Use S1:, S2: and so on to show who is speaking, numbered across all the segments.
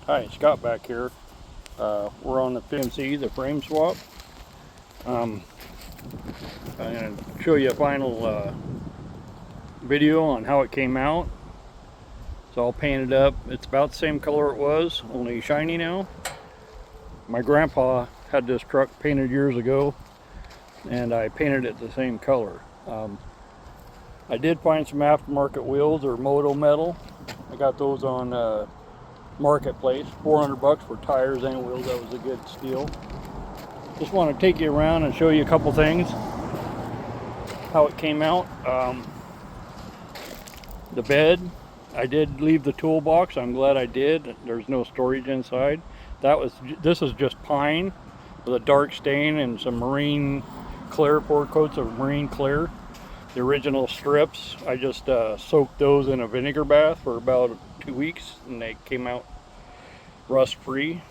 S1: Hi, Scott back here. We're on the FMC, the frame swap. I'm going to show you a final video on how it came out. It's all painted up. It's about the same color it was, only shiny now. My grandpa had this truck painted years ago, and I painted it the same color. I did find some aftermarket wheels or Moto metal. I got those on Marketplace, 400 bucks for tires and wheels. That was a good steal. Just want to take you around and show you a couple things, how it came out. The bed, I did leave the toolbox. I'm glad I did. There's no storage inside. This is just pine with a dark stain and some marine clear, 4 coats of marine clear. The original strips, I just soaked those in a vinegar bath for about 2 weeks, and they came out rust free.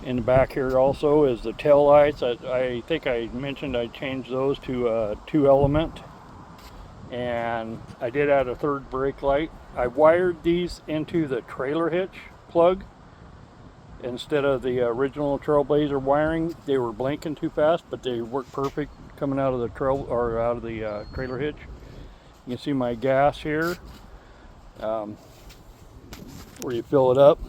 S1: In the back here also is the tail lights. I think I mentioned I changed those to 2-element, and I did add a third brake light. I wired these into the trailer hitch plug instead of the original Trailblazer wiring. They were blinking too fast, but they worked perfect coming out of the trailer hitch. You can see my gas here, where you fill it up.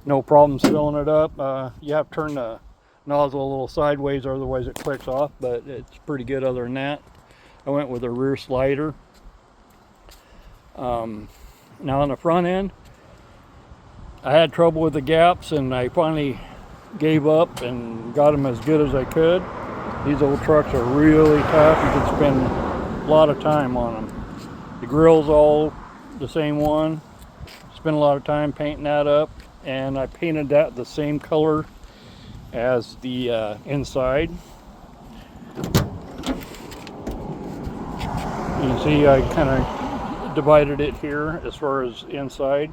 S1: No problems filling it up. You have to turn the nozzle a little sideways, otherwise it clicks off, but it's pretty good other than that. I went with a rear slider. Now on the front end, I had trouble with the gaps, and I finally gave up and got them as good as I could. These old trucks are really tough. You can spend a lot of time on them. The grill's all the same one. Spent a lot of time painting that up, and I painted that the same color as the inside. You can see I kind of divided it here as far as inside,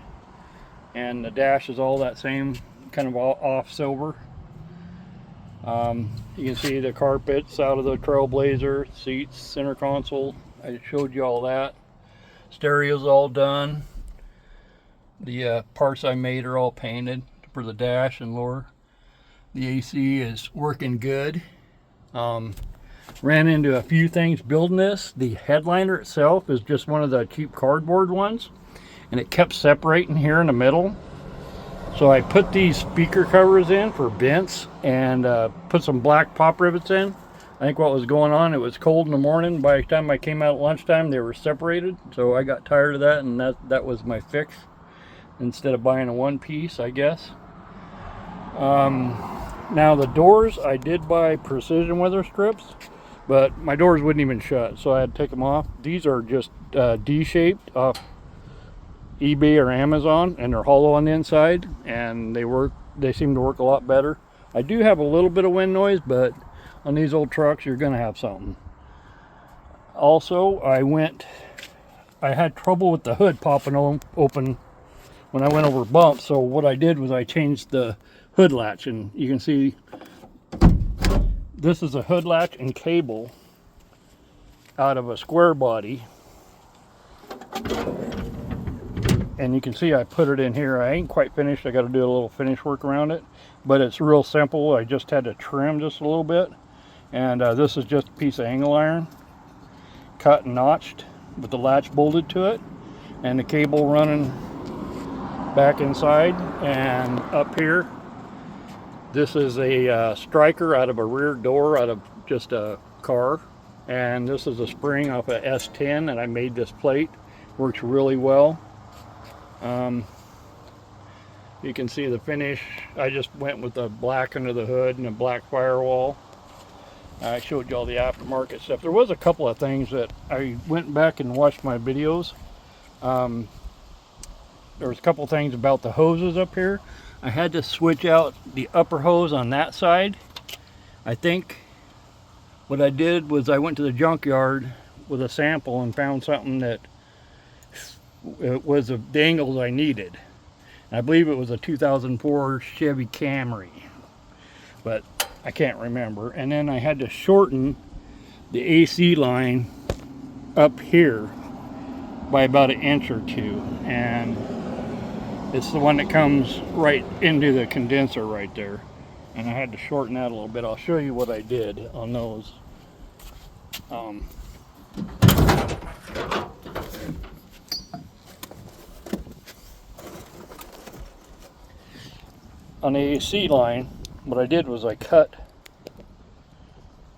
S1: and the dash is all that same kind of off silver. You can see the carpets out of the Trailblazer, seats, center console. I showed you all that. Stereo's all done. The parts I made are all painted for the dash and lower. The AC is working good. Ran into a few things building this. The headliner itself is just one of the cheap cardboard ones, and it kept separating here in the middle. So I put these speaker covers in for vents and put some black pop rivets in. I think what was going on, it was cold in the morning. By the time I came out at lunchtime, they were separated. So I got tired of that, and that was my fix, instead of buying a one piece, I guess. Now the doors, I did buy precision weather strips, but my doors wouldn't even shut, so I had to take them off. These are just D-shaped off eBay or Amazon, and they're hollow on the inside, and they seem to work a lot better. I do have a little bit of wind noise, but on these old trucks you're gonna have something. Also, I had trouble with the hood popping open when I went over bumps, so what I did was I changed the hood latch, and you can see this is a hood latch and cable out of a square body. And you can see I put it in here. I ain't quite finished. I got to do a little finish work around it, but it's real simple. I just had to trim just a little bit, and this is just a piece of angle iron cut and notched with the latch bolted to it, and the cable running back inside and up here. This is a striker out of a rear door out of just a car, and this is a spring off a S10, and I made this plate. Works really well. You can see the finish. I just went with the black under the hood and a black firewall. I showed you all the aftermarket stuff. There was a couple of things that I went back and watched my videos. There was a couple things about the hoses up here. I had to switch out the upper hose on that side. I think what I did was I went to the junkyard with a sample and found something that was the angles I needed. I believe it was a 2004 Chevy Camry, but I can't remember. And then I had to shorten the AC line up here by about 1 inch or 2, and It's the one that comes right into the condenser right there. And I had to shorten that a little bit. I'll show you what I did on those. On the AC line, what I did was I cut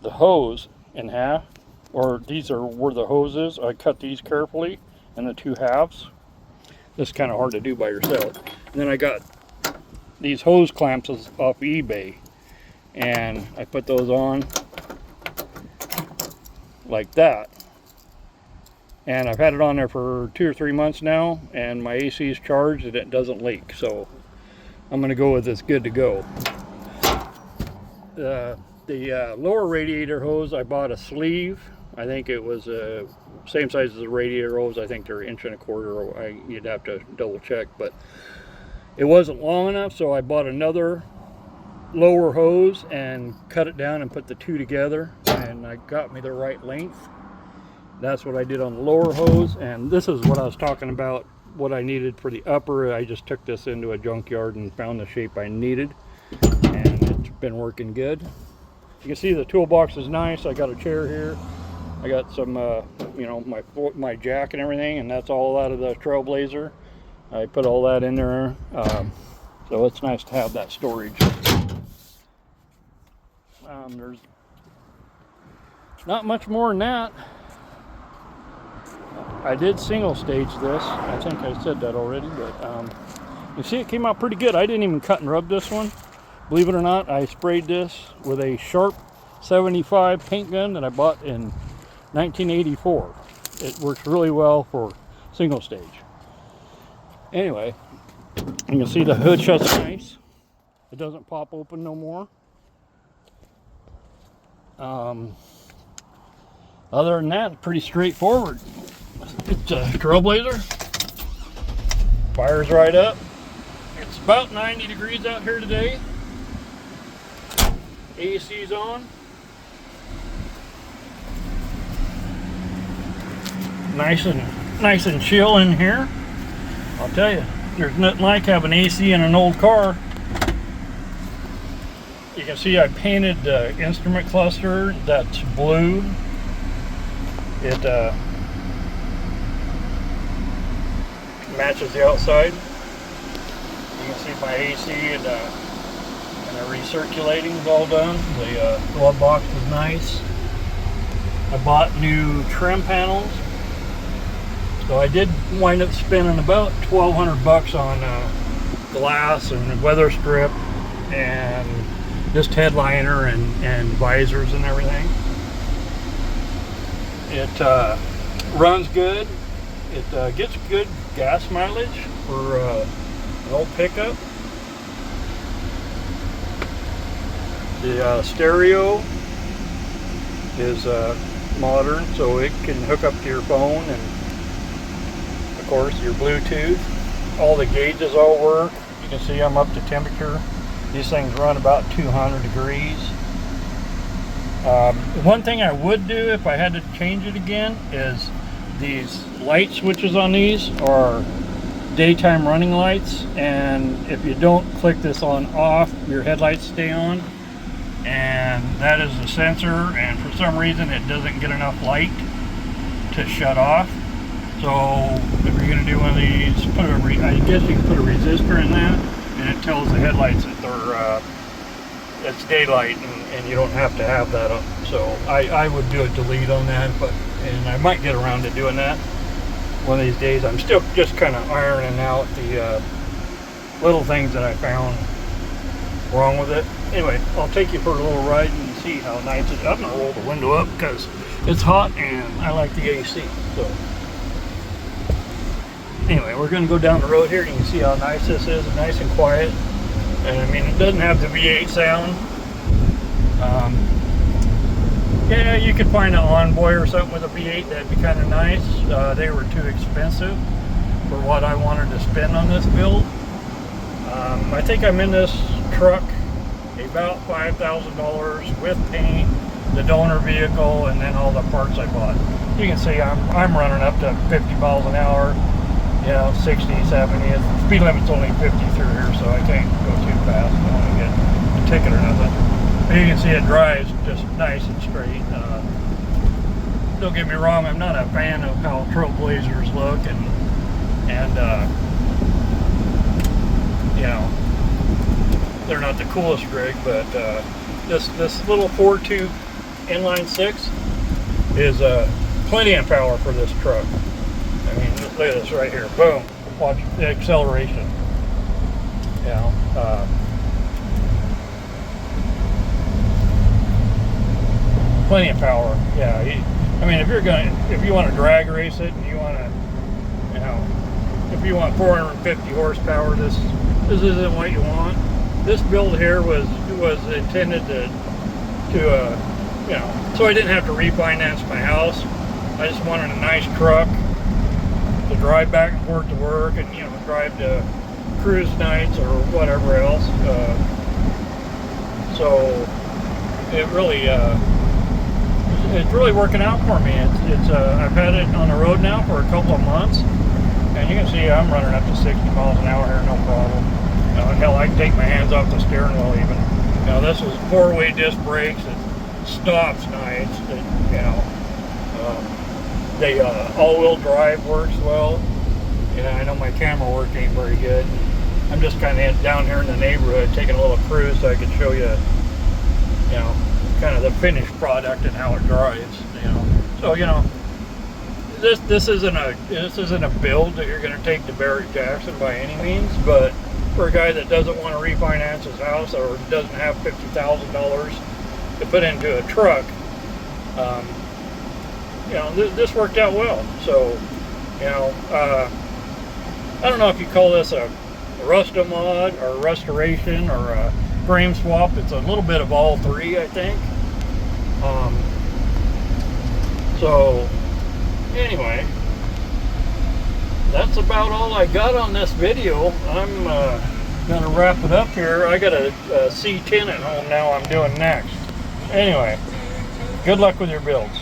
S1: the hose in half, or these were the hoses. I cut these carefully in the two halves. This is kind of hard to do by yourself. And then I got these hose clamps off eBay, and I put those on like that. And I've had it on there for 2 or 3 months now, and my AC is charged and it doesn't leak. So I'm going to go with this good to go. The lower radiator hose, I bought a sleeve. I think it was same size as the radiator hose. I think they're 1.25 inches. You'd have to double check, but it wasn't long enough, so I bought another lower hose and cut it down and put the two together, and I got me the right length. That's what I did on the lower hose, and this is what I was talking about, what I needed for the upper. I just took this into a junkyard and found the shape I needed, and it's been working good. You can see the toolbox is nice. I got a chair here. I got some, you know, my jack and everything, and that's all out of the Trailblazer. I put all that in there, so it's nice to have that storage. There's not much more than that. I did single stage this. I think I said that already, but you see it came out pretty good. I didn't even cut and rub this one. Believe it or not, I sprayed this with a Sharp 75 paint gun that I bought in 1984. It works really well for single stage. Anyway, you can see the hood shuts nice. It doesn't pop open no more. Other than that, pretty straightforward. It's a Trailblazer. Fires right up. It's about 90 degrees out here today. AC's on. Nice and chill in here. I'll tell you, there's nothing like having AC in an old car. You can see I painted the instrument cluster that's blue. It matches the outside. You can see my AC and the recirculating is all done. The glove box is nice. I bought new trim panels. So I did wind up spending about $1,200 on glass and weather strip and just headliner and visors and everything. It runs good. It gets good gas mileage for an old pickup. The stereo is modern, so it can hook up to your phone, and of course your Bluetooth. All the gauges all work. You can see I'm up to temperature. These things run about 200 degrees. One thing I would do if I had to change it again is these light switches on these are daytime running lights, and if you don't click this on off, your headlights stay on, and that is the sensor, and for some reason it doesn't get enough light to shut off. So if you're going to do one of these, I guess you can put a resistor in that, and it tells the headlights that they're it's daylight, and you don't have to have that on. So I would do a delete on that, and I might get around to doing that one of these days. I'm still just kind of ironing out the little things that I found wrong with it. Anyway, I'll take you for a little ride and see how nice it is. I'm going to roll the window up because it's hot and I like the AC. So anyway, we're going to go down the road here. You can see how nice this is, nice and quiet. And I mean, it doesn't have the V8 sound. Yeah, you could find an Envoy or something with a V8, that'd be kind of nice. They were too expensive for what I wanted to spend on this build. I think I'm in this truck about $5,000 with paint, the donor vehicle, and then all the parts I bought. You can see I'm running up to 50 miles an hour. Yeah, 60, 70. Speed limit's only 50 through here, so I can't go too fast. I don't want to get a ticket or nothing. But you can see it drives just nice and straight. Don't get me wrong, I'm not a fan of how Trailblazers look, and you know, they're not the coolest rig, but this little 4.2 inline 6 is plenty of power for this truck. I mean, look at this right here. Boom. Watch the acceleration. You know, plenty of power. Yeah. I mean, if you want to drag race it, and you want to, you know, if you want 450 horsepower, this isn't what you want. This build here was intended to you know, so I didn't have to refinance my house. I just wanted a nice truck to drive back and forth to work, and you know, drive to cruise nights or whatever else. So it really it's really working out for me. I've had it on the road now for a couple of months, and you can see I'm running up to 60 miles an hour here, no problem. Hell, I can take my hands off the steering wheel even. You know, this is 4-way disc brakes. It stops nice. You know, the all-wheel drive works well. Yeah, I know my camera work ain't very good. I'm just kind of down here in the neighborhood taking a little cruise so I can show you, you know, kind of the finished product and how it drives. You know, so you know, this isn't a build that you're going to take to Barrett-Jackson by any means, but for a guy that doesn't want to refinance his house or doesn't have $50,000 to put into a truck, you know, this worked out well. So, you know, I don't know if you call this a rust-a-mod or a restoration or a frame swap. It's a little bit of all three, I think. So anyway, that's about all I got on this video. I'm gonna wrap it up here. I got a C10 at home now I'm doing next. Anyway, good luck with your builds.